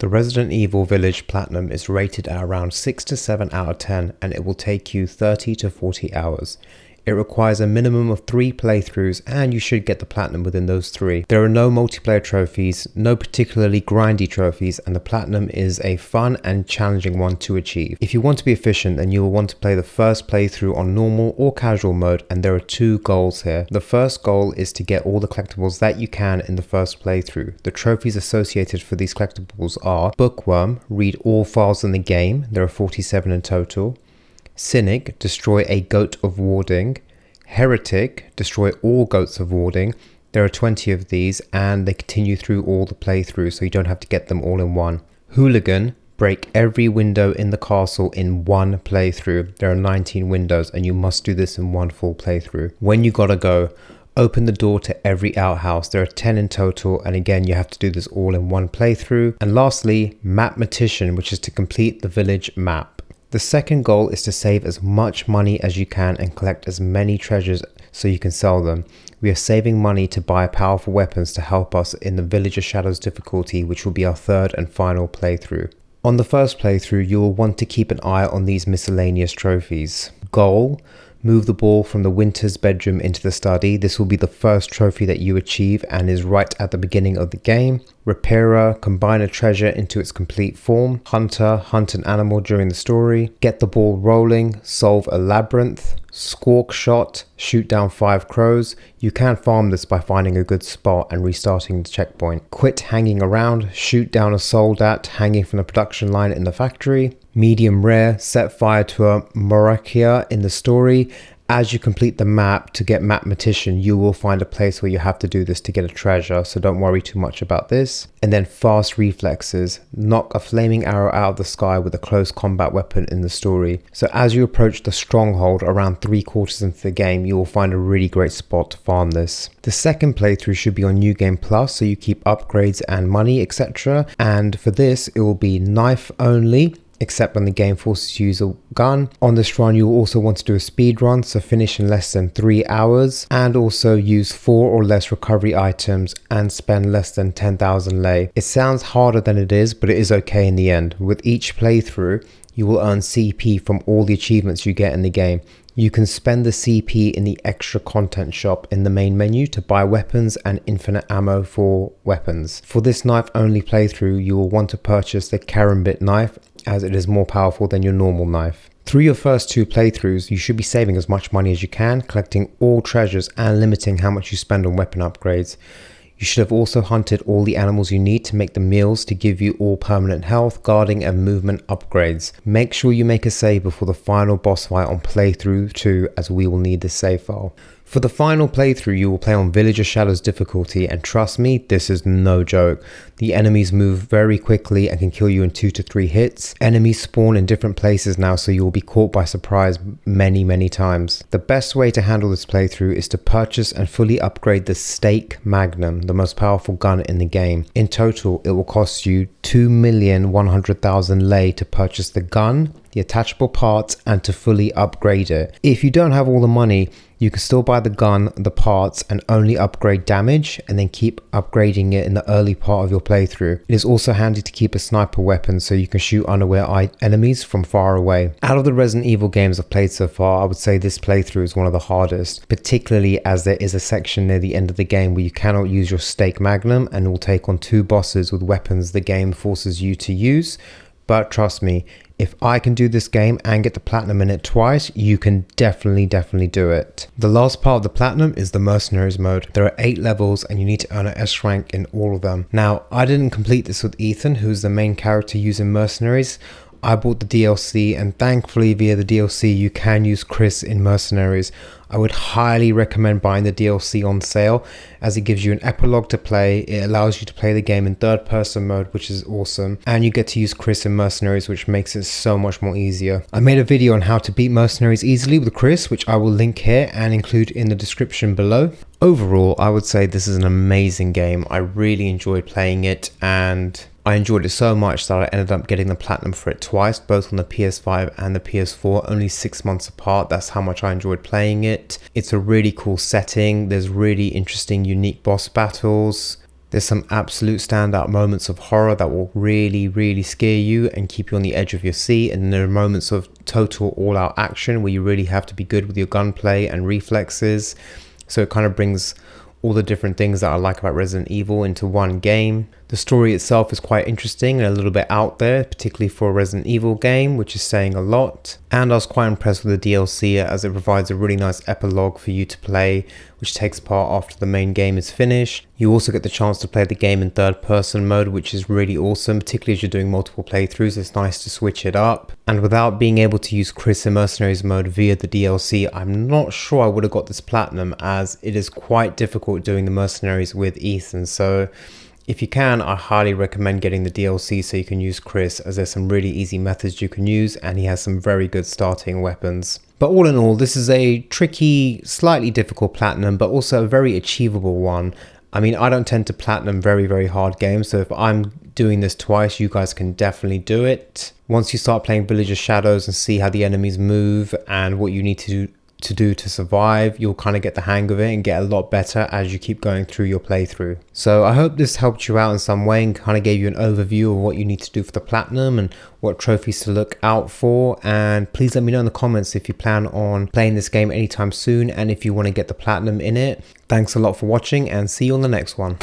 The Resident Evil Village Platinum is rated at around 6 to 7 out of 10 and it will take you 30 to 40 hours. It requires a minimum of 3 playthroughs and you should get the platinum within those 3. There are no multiplayer trophies, no particularly grindy trophies, and the platinum is a fun and challenging one to achieve. If you want to be efficient, then you will want to play the first playthrough on normal or casual mode, and there are 2 goals here. The first goal is to get all the collectibles that you can in the first playthrough. The trophies associated for these collectibles are Bookworm, read all files in the game, there are 47 in total. Cynic, destroy a goat of warding. Heretic, destroy all goats of warding. There are 20 of these and they continue through all the playthroughs, so you don't have to get them all in one. Hooligan, break every window in the castle in one playthrough. There are 19 windows and you must do this in one full playthrough. When you gotta go, open the door to every outhouse. There are 10 in total, and again you have to do this all in one playthrough. And lastly, Mathematician, which is to complete the village map. The second goal is to save as much money as you can and collect as many treasures so you can sell them. We are saving money to buy powerful weapons to help us in the Village of Shadows difficulty, which will be our third and final playthrough. On the first playthrough, you will want to keep an eye on these miscellaneous trophies. Goal: move the ball from the Winter's bedroom into the study. This will be the first trophy that you achieve and is right at the beginning of the game. Repairer, combine a treasure into its complete form. Hunter, hunt an animal during the story. Get the ball rolling, solve a labyrinth. Squawk shot, shoot down 5 crows. You can farm this by finding a good spot and restarting the checkpoint. Quit hanging around, shoot down a soldat hanging from the production line in the factory. Medium rare, set fire to a Morakia in the story. As you complete the map to get Mathematician, you will find a place where you have to do this to get a treasure, so don't worry too much about this. And then fast reflexes, knock a flaming arrow out of the sky with a close combat weapon in the story. So as you approach the stronghold around 3/4 into the game, you will find a really great spot to farm this. The second playthrough should be on New Game Plus, so you keep upgrades and money, etc. And for this, it will be knife only, except when the game forces you to use a gun. On this run, you will also want to do a speed run, so finish in less than 3 hours, and also use 4 or less recovery items and spend less than 10,000 lei. It sounds harder than it is, but it is okay in the end. With each playthrough, you will earn CP from all the achievements you get in the game. You can spend the CP in the extra content shop in the main menu to buy weapons and infinite ammo for weapons. For this knife only playthrough, you will want to purchase the Karambit knife, as it is more powerful than your normal knife. Through your first 2 playthroughs, you should be saving as much money as you can, collecting all treasures and limiting how much you spend on weapon upgrades. You should have also hunted all the animals you need to make the meals to give you all permanent health, guarding and movement upgrades. Make sure you make a save before the final boss fight on playthrough 2, as we will need this save file. For the final playthrough, you will play on Village of Shadows difficulty, and trust me, this is no joke. The enemies move very quickly and can kill you in 2 to 3 hits. Enemies spawn in different places now, so you will be caught by surprise many times. The best way to handle this playthrough is to purchase and fully upgrade the Stake Magnum, the most powerful gun in the game. In total, it will cost you 2,100,000 lei to purchase the gun, the attachable parts, and to fully upgrade it. If you don't have all the money, you can still buy the gun, the parts, and only upgrade damage, and then keep upgrading it in the early part of your playthrough. It is also handy to keep a sniper weapon so you can shoot unaware enemies from far away. Out of the Resident Evil games I've played so far, I would say this playthrough is one of the hardest, particularly as there is a section near the end of the game where you cannot use your Stake Magnum and will take on 2 bosses with weapons the game forces you to use. But trust me, if I can do this game and get the platinum in it twice, you can definitely do it. The last part of the platinum is the Mercenaries mode. There are 8 levels and you need to earn an S rank in all of them. Now, I didn't complete this with Ethan, who's the main character using Mercenaries. I bought the DLC, and thankfully via the DLC you can use Chris in Mercenaries. I would highly recommend buying the DLC on sale, as it gives you an epilogue to play. It allows you to play the game in 3rd person mode, which is awesome, and you get to use Chris in Mercenaries, which makes it so much more easier. I made a video on how to beat Mercenaries easily with Chris, which I will link here and include in the description below. Overall, I would say this is an amazing game. I really enjoyed playing it, and I enjoyed it so much that I ended up getting the platinum for it twice, both on the PS5 and the PS4, only 6 months apart. That's how much I enjoyed playing it. It's a really cool setting. There's really interesting, unique boss battles. There's some absolute standout moments of horror that will really scare you and keep you on the edge of your seat, and there are moments of total all-out action where you really have to be good with your gunplay and reflexes. So it kind of brings all the different things that I like about Resident Evil into one game. The story itself is quite interesting and a little bit out there, particularly for a Resident Evil game, which is saying a lot. And I was quite impressed with the DLC as it provides a really nice epilogue for you to play, which takes part after the main game is finished. You also get the chance to play the game in third person mode, which is really awesome, particularly as you're doing multiple playthroughs. It's nice to switch it up. And without being able to use Chris in Mercenaries mode via the DLC, I'm not sure I would have got this platinum, as it is quite difficult doing the Mercenaries with Ethan. So if you can, I highly recommend getting the DLC so you can use Chris, as there's some really easy methods you can use and he has some very good starting weapons. But all in all, this is a tricky, slightly difficult platinum, but also a very achievable one. I mean, I don't tend to platinum very hard games, so if I'm doing this twice, you guys can definitely do it. Once you start playing Village of Shadows and see how the enemies move and what you need to do to survive, you'll kind of get the hang of it and get a lot better as you keep going through your playthrough. So I hope this helped you out in some way and kind of gave you an overview of what you need to do for the platinum and what trophies to look out for. And please let me know in the comments if you plan on playing this game anytime soon and if you want to get the platinum in it. Thanks a lot for watching and see you on the next one.